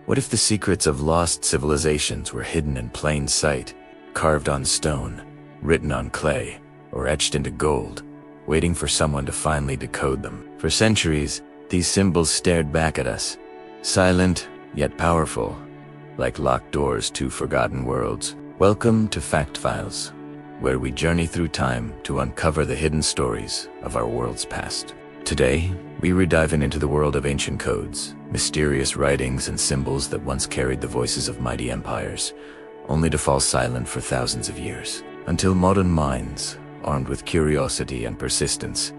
What if the secrets of lost civilizations were hidden in plain sight, carved on stone, written on clay, or etched into gold, waiting for someone to finally decode them? For centuries, these symbols stared back at us, silent yet powerful, like locked doors to forgotten worlds. Welcome to Fact Files, where we journey through time to uncover the hidden stories of our world's past. Today, we're diving into the world of ancient codes, mysterious writings and symbols that once carried the voices of mighty empires, only to fall silent for thousands of years, until modern minds, armed with curiosity and persistence,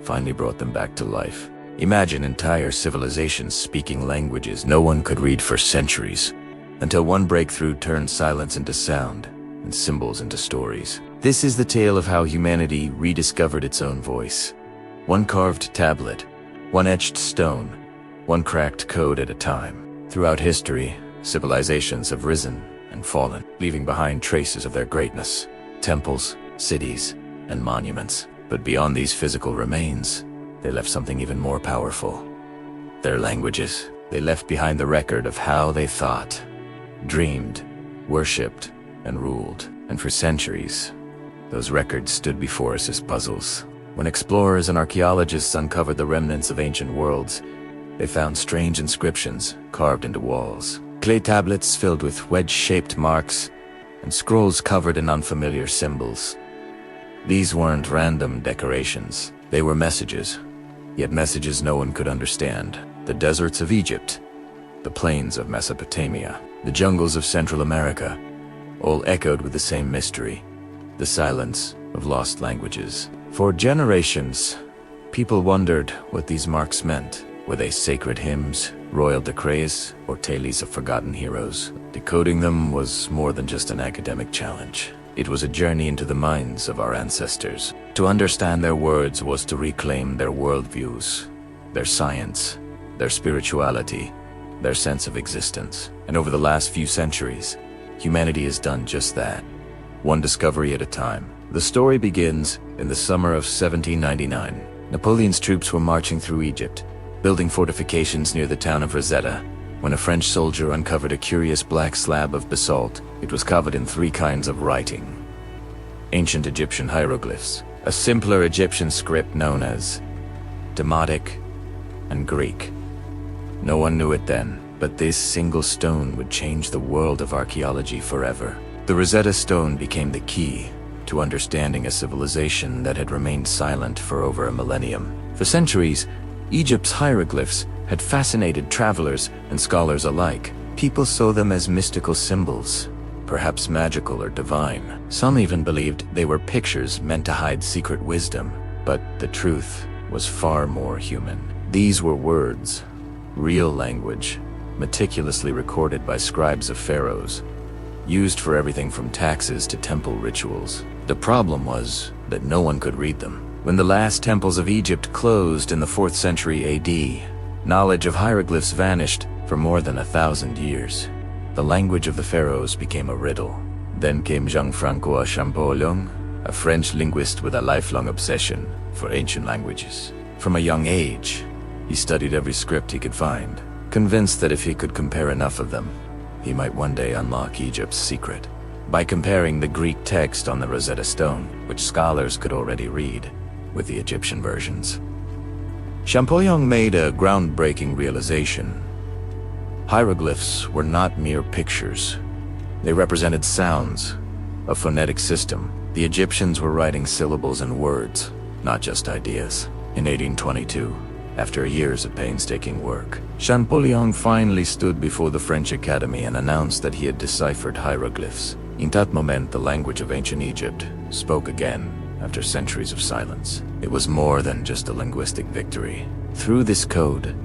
finally brought them back to life. Imagine entire civilizations speaking languages no one could read for centuries, until one breakthrough turned silence into sound and symbols into stories. This is the tale of how humanity rediscovered its own voice. One carved tablet, one etched stone, one cracked code at a time. Throughout history, civilizations have risen and fallen, leaving behind traces of their greatness, temples, cities, and monuments. But beyond these physical remains, they left something even more powerful. Their languages. They left behind the record of how they thought, dreamed, worshipped, and ruled. And for centuries, those records stood before us as puzzles. When explorers and archaeologists uncovered the remnants of ancient worlds, they found strange inscriptions carved into walls, clay tablets filled with wedge-shaped marks, and scrolls covered in unfamiliar symbols. These weren't random decorations. They were messages, yet messages no one could understand. The deserts of Egypt, the plains of Mesopotamia, the jungles of Central America, all echoed with the same mystery, the silence of lost languages. For generations, people wondered what these marks meant. Were they sacred hymns, royal decrees, or tales of forgotten heroes? Decoding them was more than just an academic challenge. It was a journey into the minds of our ancestors. To understand their words was to reclaim their worldviews, their science, their spirituality, their sense of existence. And over the last few centuries, humanity has done just that, one discovery at a time. The story begins in the summer of 1799. Napoleon's troops were marching through Egypt, building fortifications near the town of Rosetta, when a French soldier uncovered a curious black slab of basalt. It was covered in three kinds of writing: ancient Egyptian hieroglyphs, a simpler Egyptian script known as Demotic, and Greek. No one knew it then, but this single stone would change the world of archaeology forever. The Rosetta Stone became the key to understanding a civilization that had remained silent for over a millennium. For centuries, Egypt's hieroglyphs had fascinated travelers and scholars alike. People saw them as mystical symbols, perhaps magical or divine. Some even believed they were pictures meant to hide secret wisdom, but the truth was far more human. These were words, real language, meticulously recorded by scribes of pharaohs, used for everything from taxes to temple rituals. The problem was that no one could read them. When the last temples of Egypt closed in the 4th century AD, knowledge of hieroglyphs vanished for more than 1,000 years. The language of the pharaohs became a riddle. Then came Jean-François Champollion, a French linguist with a lifelong obsession for ancient languages. From a young age, he studied every script he could find, convinced that if he could compare enough of them, he might one day unlock Egypt's secret. By comparing the Greek text on the Rosetta Stone, which scholars could already read, with the Egyptian versions, Champollion made a groundbreaking realization. Hieroglyphs were not mere pictures. They represented sounds, a phonetic system. The Egyptians were writing syllables and words, not just ideas. In 1822, after years of painstaking work, Champollion finally stood before the French Academy and announced that he had deciphered hieroglyphs. In that moment, the language of ancient Egypt spoke again after centuries of silence. It was more than just a linguistic victory. Through this code,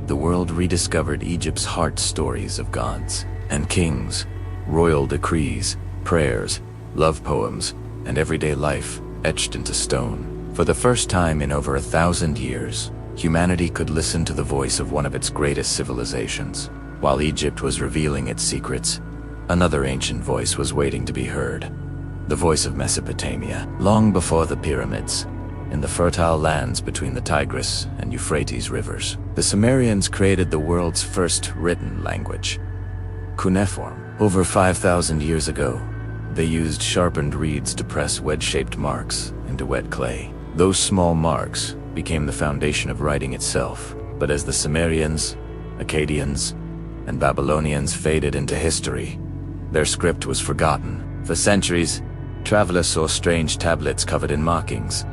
the world rediscovered Egypt's heart stories of gods and kings, royal decrees, prayers, love poems, and everyday life etched into stone. For the first time in over 1,000 years, humanity could listen to the voice of one of its greatest civilizations. While Egypt was revealing its secrets, another ancient voice was waiting to be heard. The voice of Mesopotamia. Long before the pyramids, in the fertile lands between the Tigris and Euphrates rivers. The Sumerians created the world's first written language, cuneiform. Over 5,000 years ago, they used sharpened reeds to press wedge-shaped marks into wet clay. Those small marks became the foundation of writing itself. But as the Sumerians, Akkadians, and Babylonians faded into history, their script was forgotten. For centuries, travelers saw strange tablets covered in markings,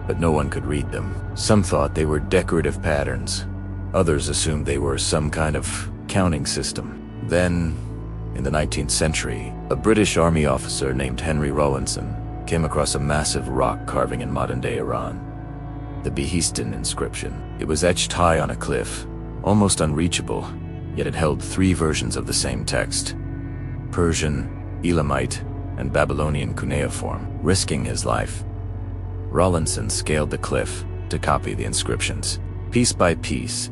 but no one could read them. Some thought they were decorative patterns. Others assumed they were some kind of counting system. Then, in the 19th century, a British army officer named Henry Rawlinson came across a massive rock carving in modern-day Iran. The Behistun inscription. It was etched high on a cliff, almost unreachable, yet it held 3 versions of the same text: Persian, Elamite, and Babylonian cuneiform. Risking his life, Rawlinson scaled the cliff to copy the inscriptions. Piece by piece,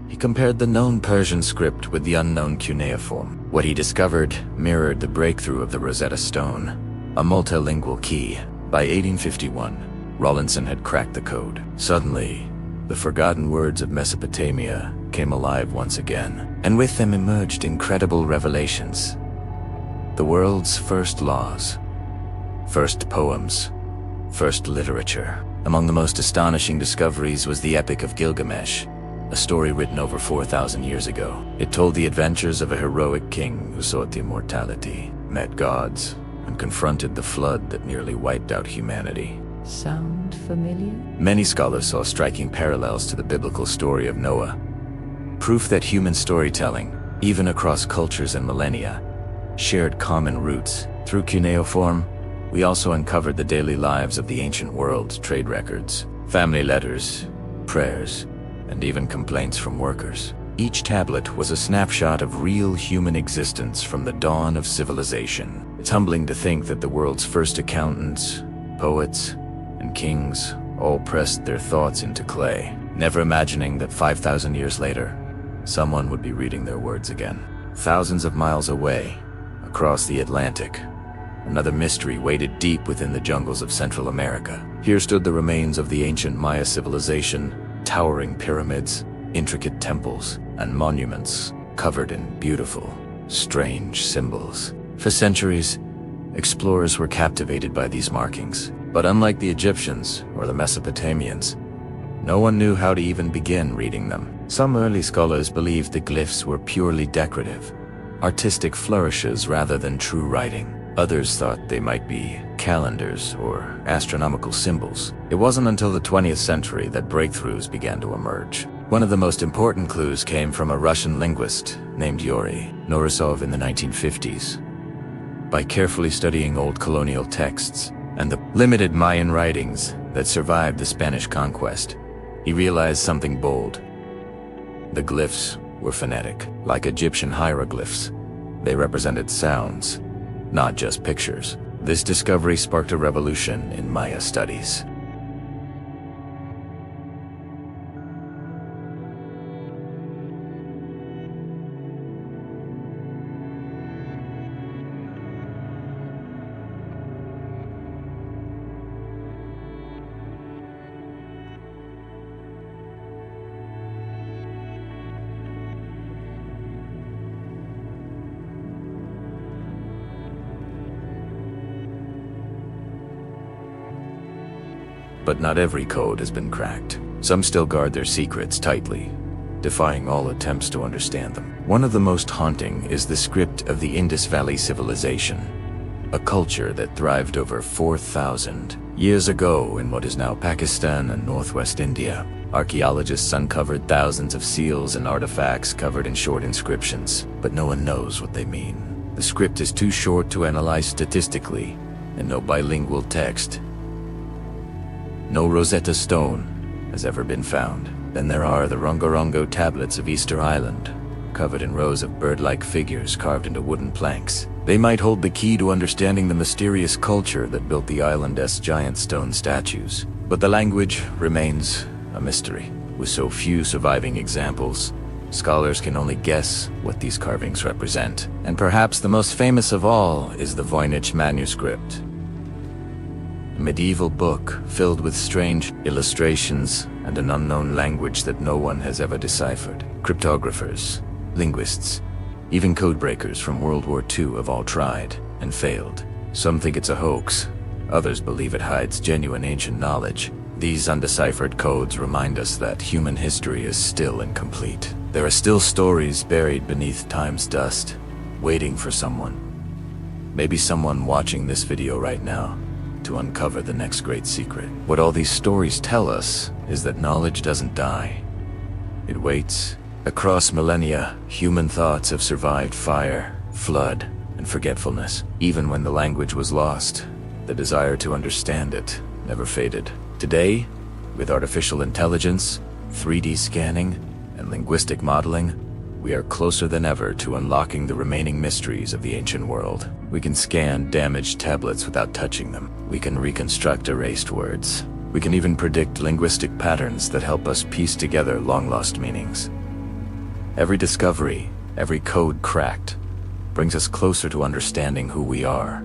he compared the known Persian script with the unknown cuneiform. What he discovered mirrored the breakthrough of the Rosetta Stone, a multilingual key. By 1851, Rawlinson had cracked the code. Suddenly, the forgotten words of Mesopotamia came alive once again, and with them emerged incredible revelations. The world's first laws, first poems, first literature. Among the most astonishing discoveries was the Epic of Gilgamesh, a story written over 4,000 years ago. It told the adventures of a heroic king who sought immortality, met gods, and confronted the flood that nearly wiped out humanity. Sound familiar? Many scholars saw striking parallels to the biblical story of Noah, proof that human storytelling, even across cultures and millennia, shared common roots. Through cuneiform, we also uncovered the daily lives of the ancient world: trade records, family letters, prayers, and even complaints from workers. Each tablet was a snapshot of real human existence from the dawn of civilization. It's humbling to think that the world's first accountants, poets, and kings all pressed their thoughts into clay, never imagining that 5,000 years later, someone would be reading their words again. Thousands of miles away, across the Atlantic, another mystery waited deep within the jungles of Central America. Here stood the remains of the ancient Maya civilization, towering pyramids, intricate temples, and monuments covered in beautiful, strange symbols. For centuries, explorers were captivated by these markings. But unlike the Egyptians or the Mesopotamians, no one knew how to even begin reading them. Some early scholars believed the glyphs were purely decorative, artistic flourishes rather than true writing. Others thought they might be calendars or astronomical symbols. It wasn't until the 20th century that breakthroughs began to emerge. One of the most important clues came from a Russian linguist named Yuri Norisov in the 1950s. By carefully studying old colonial texts and the limited Mayan writings that survived the Spanish conquest, he realized something bold. The glyphs were phonetic. Like Egyptian hieroglyphs, they represented sounds, not just pictures. This discovery sparked a revolution in Maya studies. But not every code has been cracked. Some still guard their secrets tightly, defying all attempts to understand them. One of the most haunting is the script of the Indus Valley Civilization, a culture that thrived over 4,000 years ago in what is now Pakistan and northwest India. Archaeologists uncovered thousands of seals and artifacts covered in short inscriptions, but no one knows what they mean. The script is too short to analyze statistically, and no bilingual text. No Rosetta Stone has ever been found. Then there are the Rongorongo tablets of Easter Island, covered in rows of bird-like figures carved into wooden planks. They might hold the key to understanding the mysterious culture that built the island's giant stone statues. But the language remains a mystery. With so few surviving examples, scholars can only guess what these carvings represent. And perhaps the most famous of all is the Voynich manuscript. a medieval book filled with strange illustrations and an unknown language that no one has ever deciphered. Cryptographers, linguists, even codebreakers from World War II have all tried and failed. Some think it's a hoax, others believe it hides genuine ancient knowledge. These undeciphered codes remind us that human history is still incomplete. There are still stories buried beneath time's dust, waiting for someone. Maybe someone watching this video right now, to uncover the next great secret. What all these stories tell us is that knowledge doesn't die. It waits. Across millennia, human thoughts have survived fire, flood, and forgetfulness. Even when the language was lost, the desire to understand it never faded. Today, with artificial intelligence, 3D scanning, and linguistic modeling, we are closer than ever to unlocking the remaining mysteries of the ancient world. We can scan damaged tablets without touching them. We can reconstruct erased words. We can even predict linguistic patterns that help us piece together long-lost meanings. Every discovery, every code cracked, brings us closer to understanding who we are.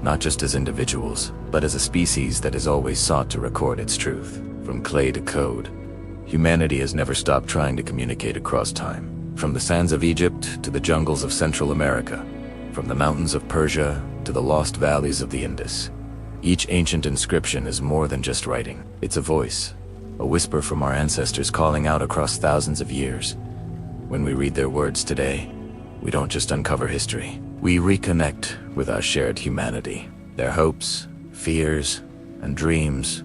Not just as individuals, but as a species that has always sought to record its truth. From clay to code, humanity has never stopped trying to communicate across time. From the sands of Egypt to the jungles of Central America, from the mountains of Persia to the lost valleys of the Indus, each ancient inscription is more than just writing. It's a voice, a whisper from our ancestors calling out across thousands of years. When we read their words today, we don't just uncover history. We reconnect with our shared humanity. Their hopes, fears, and dreams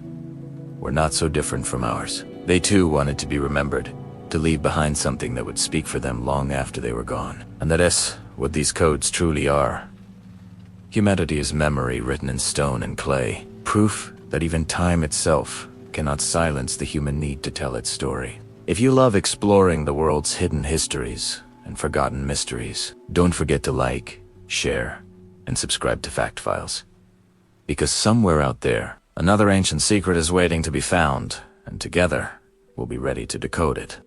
were not so different from ours. They too wanted to be remembered, to leave behind something that would speak for them long after they were gone. And that is what these codes truly are. Humanity is memory written in stone and clay, proof that even time itself cannot silence the human need to tell its story. If you love exploring the world's hidden histories and forgotten mysteries, don't forget to like, share, and subscribe to Fact Files. Because somewhere out there, another ancient secret is waiting to be found, and together, we'll be ready to decode it.